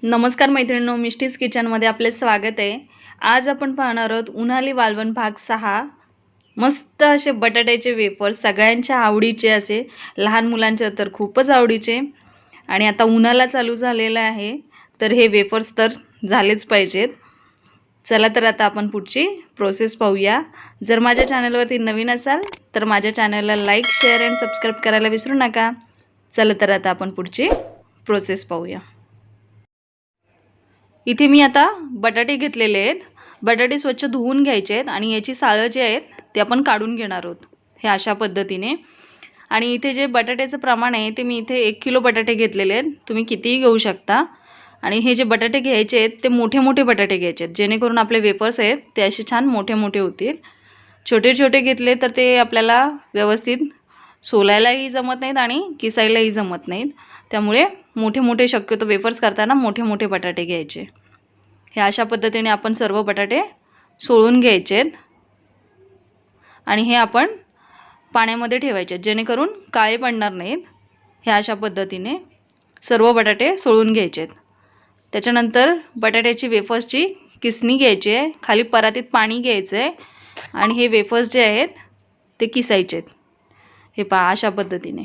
नमस्कार मैत्रिणींनो, मिष्टीज किचनमध्ये आपले स्वागत आहे। आज आपण पाहणार आहोत उन्हाळी वाळवण भाग 6। मस्त असे बटाट्याचे वेफर्स, सगळ्यांच्या आवडीचे, असे लहान मुलांच्या तर खूपच आवडीचे। आणि आता उन्हाळा चालू झालेला आहे, तर हे वेफर्स तर झालेच पाहिजेत। चला तर आता आपण पुढची प्रोसेस पाहूया। जर माझ्या चॅनलवरती नवीन असाल तर माझ्या चॅनलला लाईक, शेअर आणि सबस्क्राइब करायला विसरू नका। चला तर आता आपण पुढची प्रोसेस पाहूया। इथे मी आता बटाटे घेतलेले आहेत। बटाटे स्वच्छ धुवून घ्यायचे आहेत आणि याची सालं जी आहेत ते आपण काढून घेणार आहोत, हे अशा पद्धतीने। आणि इथे जे बटाट्याचं प्रमाण आहे ते मी इथे 1 किलो बटाटे घेतलेले आहेत, तुम्ही कितीही घेऊ शकता। आणि हे जे बटाटे घ्यायचे आहेत ते मोठे मोठे बटाटे घ्यायचे आहेत, जेणेकरून आपले वेफर्स आहेत ते असे छान मोठे मोठे होतील। छोटे छोटे घेतले तर ते आपल्याला व्यवस्थित सोलायलाही जमत नाहीत आणि किसायलाही जमत नाहीत, त्यामुळे मोठे मोठे शक्यतो वेफर्स करताना मोठे मोठे बटाटे घ्यायचे। हे अशा पद्धतीने आपण सर्व बटाटे सोळून घ्यायचे आहेत आणि हे आपण पाण्यामध्ये ठेवायचे जेणेकरून काळे पडणार नाहीत। हे अशा पद्धतीने सर्व बटाटे सोळून घ्यायचे आहेत। त्याच्यानंतर बटाट्याची वेफर्सची किसणी घ्यायची आहे, खाली परातीत पाणी घ्यायचं आहे आणि हे वेफर्स जे आहेत ते किसायचे आहेत। हे पहा अशा पद्धतीने।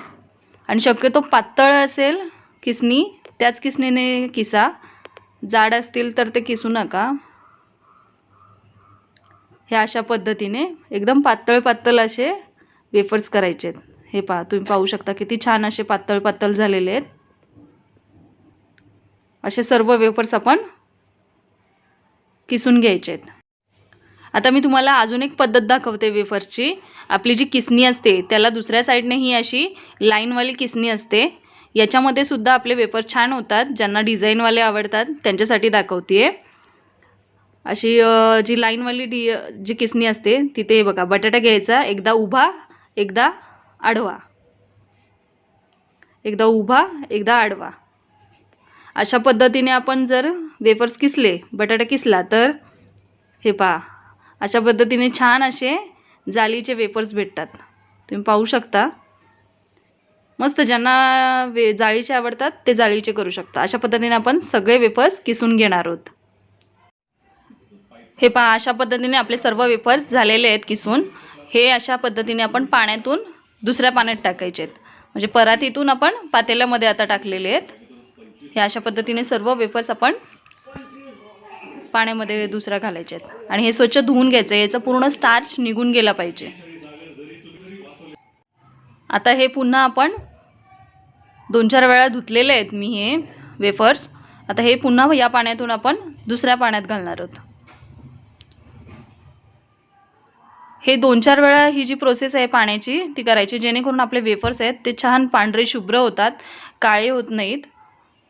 आणि शक्यतो पातळ असेल किसणी त्याच किसणीने किसा, जाड असतील तर ते किसू नका। हे अशा पद्धतीने एकदम पातळ पातळ असे वेफर्स करायचे आहेत। हे पहा, तुम्ही पाहू शकता किती छान असे पातळ पातळ झालेले आहेत। असे सर्व वेफर्स आपण किसून घ्यायचे आहेत। आता मी तुम्हाला अजून एक पद्धत दाखवते वेफर्सची। आपली जी किसणी असते त्याला दुसऱ्या साईडने ही अशी लाईनवाली किसणी असते, याच्यामध्ये सुद्धा आपले वेफर छान होतात। ज्यांना डिझाईनवाले आवडतात त्यांच्यासाठी दाखवते। अशी जी लाईनवाली जी किसणी असते तिथे बघा, बटाटा घ्यायचा, एकदा उभा एकदा आडवा, एकदा उभा एकदा आडवा। अशा पद्धतीने आपण जर वेफर्स किसले, बटाटा किसला, तर हे पहा अशा पद्धतीने छान असे जाळीचे वेफर्स भेटतात। तुम्ही पाहू शकता, मस्त। ज्यांना जाळीचे आवडतात ते जाळीचे करू शकता। अशा पद्धतीने आपण सगळे वेफर्स किसून घेणार आहोत। हे पहा अशा पद्धतीने आपले सर्व वेफर्स झालेले आहेत किसून। हे अशा पद्धतीने आपण पाण्यातून दुसऱ्या पाण्यात टाकायचे आहेत, म्हणजे परातीतून आपण पातेल्यामध्ये आता टाकलेले आहेत। हे अशा पद्धतीने सर्व वेफर्स आपण पाण्यामध्ये दुसऱ्या घालायचे आहेत आणि हे स्वच्छ धुवून घ्यायचं, याचा पूर्ण स्टार्च निघून गेला पाहिजे। आता हे पुन्हा आपण 2-4 वेळा धुतलेले आहेत मी हे वेफर्स। आता हे पुन्हा या पाण्यातून आपण दुसऱ्या पाण्यात घालणार आहोत। हे 2-4 वेळा ही जी प्रोसेस आहे पाण्याची ती करायची, जेणेकरून आपले वेफर्स आहेत ते छान पांढरे शुभ्र होतात, काळे होत नाहीत।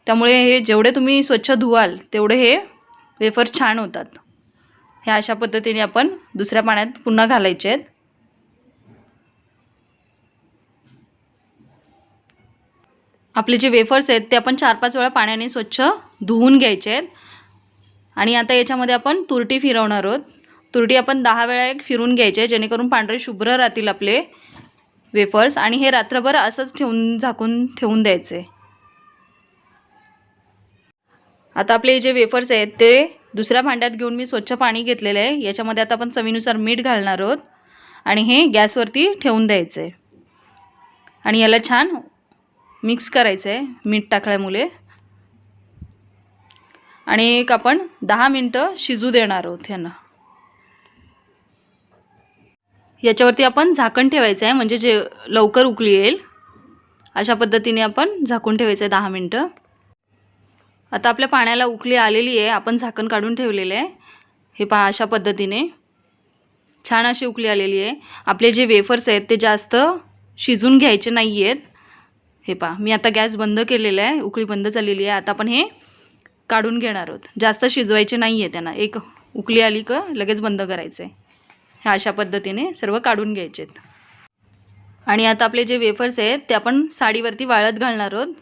त्यामुळे हे जेवढे तुम्ही स्वच्छ धुवाल तेवढे हे वेफर्स छान होतात। हे अशा पद्धतीने आपण दुसऱ्या पाण्यात पुन्हा घालायचे आहेत। आपले जे वेफर्स आहेत ते आपण 4-5 वेळा पाण्याने स्वच्छ धुवून घ्यायचे आहेत। आणि आता याच्यामध्ये आपण तुरटी फिरवणार आहोत। तुरटी आपण 10 वेळा एक फिरून घ्यायचे, जेणेकरून पांढरे शुभ्र राहतील आपले वेफर्स। आणि हे रात्रभर असंच झाकून ठेवून द्यायचे। आता आपले जे वेफर्स आहेत ते दुसऱ्या भांड्यात घेऊन मी स्वच्छ पाणी घेतलेलं आहे, याच्यामध्ये आता आपण चवीनुसार मीठ घालणार आहोत आणि हे गॅसवरती ठेवून द्यायचं आहे। आणि याला छान मिक्स करायचं आहे मीठ टाकल्यामुळे। आणि एक आपण 10 मिनिटं शिजू देणार आहोत यांना। याच्यावरती आपण झाकण ठेवायचं आहे, म्हणजे जे लवकर उकळी येईल। अशा पद्धतीने आपण झाकून ठेवायचं आहे 10 मिनिटं। आता आपल्या पाण्याला उकळी आलेली आहे, आपण झाकण काढून ठेवलेलं आहे। हे पहा अशा पद्धतीने छान अशी उकळी आलेली आहे। आपले जे वेफर्स आहेत ते जास्त शिजून घ्यायचे नाही आहेत। हे पहा मी आता गॅस बंद केलेला आहे, उकळी बंद झालेली आहे। आता आपण हे काढून घेणार आहोत, जास्त शिजवायचे नाही आहे त्यांना। एक उकळी आली का लगेच बंद करायचं आहे। हे अशा पद्धतीने सर्व काढून घ्यायचे आहेत। आणि आता आपले जे वेफर्स आहेत ते आपण साडीवरती वाळत घालणार आहोत।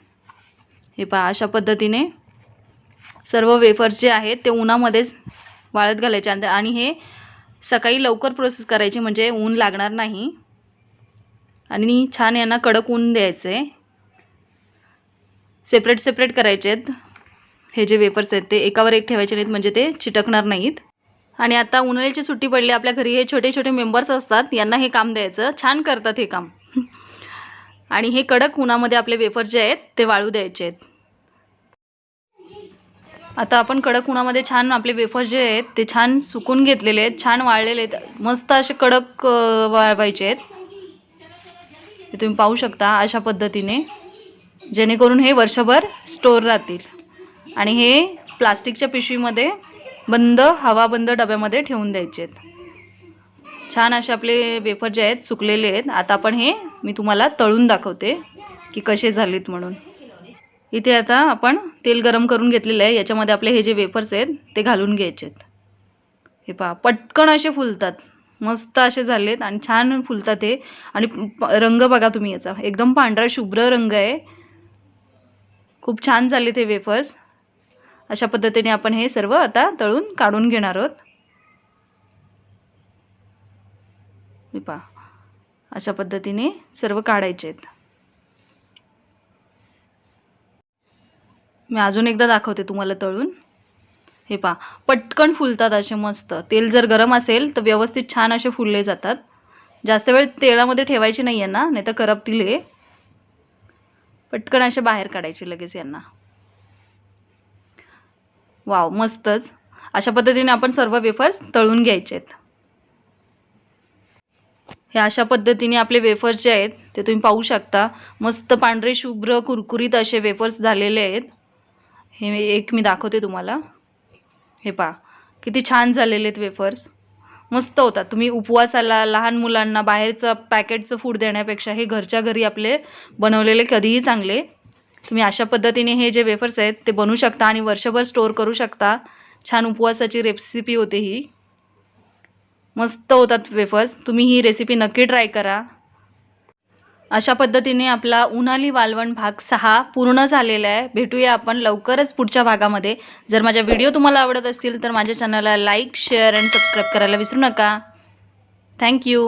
हे पहा अशा पद्धतीने सर्व वेफर्स जे आहेत ते उन्हामध्येच वाळत घालायचे आणि हे सकाळी लवकर प्रोसेस करायची, म्हणजे ऊन लागणार नाही। आणि छान यांना कडक ऊन द्यायचं आहे, सेपरेट सेपरेट करायचे आहेत। हे जे वेफर्स आहेत ते एकावर एक ठेवायचे नाहीत, म्हणजे ते चिटकणार नाहीत. आणि आता उन्हाळ्याची सुट्टी पडली, आपल्या घरी हे छोटे छोटे मेंबर्स असतात, यांना हे काम द्यायचं. छान करतात हे काम. आणि हे कडक उन्हामध्ये आपले वेफर्स जे आहेत ते वाळू द्यायचे आहेत. आता आपण कडक उन्हामध्ये छान आपले वेफर्स जे आहेत ते छान सुकून घेतलेले आहेत, छान वाळलेले आहेत, मस्त असे कडक वाळवायचे आहेत. हे तुम्ही पाहू शकता अशा पद्धतीने, जेणेकरून हे वर्षभर स्टोर राहतील. आणि हे प्लास्टिकच्या पिशवीमध्ये बंद हवाबंद डब्यामध्ये ठेवून द्यायचे आहेत. छान असे आपले वेफर जे आहेत सुकलेले आहेत. आता आपण हे मी तुम्हाला तळून दाखवते की कसे झालेत म्हणून. इथे आता आपण तेल गरम करून घेतलेलं आहे, याच्यामध्ये आपले हे जे वेफर्स आहेत ते घालून घ्यायचे आहेत. हे पहा पटकन असे फुलतात, मस्त असे झालेत आणि छान फुलतात हे. आणि रंग बघा तुम्ही याचा, एकदम पांढरा शुभ्र रंग आहे. खूप छान झालेत हे वेफर्स. अशा पद्धतीने आपण हे सर्व आता तळून काढून घेणार आहोत. हे पहा अशा पद्धतीने सर्व काढायचे आहेत. मी अजून एकदा दाखवते तुम्हाला तळून. हे पहा पटकन फुलतात असे मस्त. तेल जर गरम असेल तर व्यवस्थित छान असे फुलले जातात. जास्त वेळ तेलामध्ये ठेवायचे नाही यांना, नाही तर करपतील हे. पटकन असे बाहेर काढायचे लगेच यांना. वाव मस्तच. अशा पद्धतीने आपण सर्व वेफर्स तळून घ्यायचे आहेत. हे अशा पद्धतीने आपले वेफर्स जे आहेत ते तुम्ही पाहू शकता, मस्त पांढरे शुभ्र कुरकुरीत असे वेफर्स झालेले आहेत. हे एक मी दाखवते तुम्हाला. हे पहा किती छान झालेले आहेत वेफर्स, मस्त होतात. तुम्ही उपवासाला लहान मुलांना बाहेरचं पॅकेटचं फूड देण्यापेक्षा हे घरच्या घरी आपले बनवलेले कधीही चांगले. तुम्ही अशा पद्धतीने हे जे वेफर्स आहेत ते बनवू शकता आणि वर्षभर स्टोर करू शकता. छान उपवासाची रेसिपी होते ही. मस्त होतात वेफर्स. तुम्ही ही रेसिपी नक्की ट्राय करा. अशा पद्धतीने आपला उन्हाळी वाळवण भाग 6 पूर्ण झालेला आहे. भेटूया आपण लवकरच पुढच्या भागामध्ये. जर माझ्या व्हिडिओ तुम्हाला आवडत असतील तर माझ्या चॅनलला लाईक, शेअर आणि सबस्क्राईब करायला विसरू नका. थँक्यू.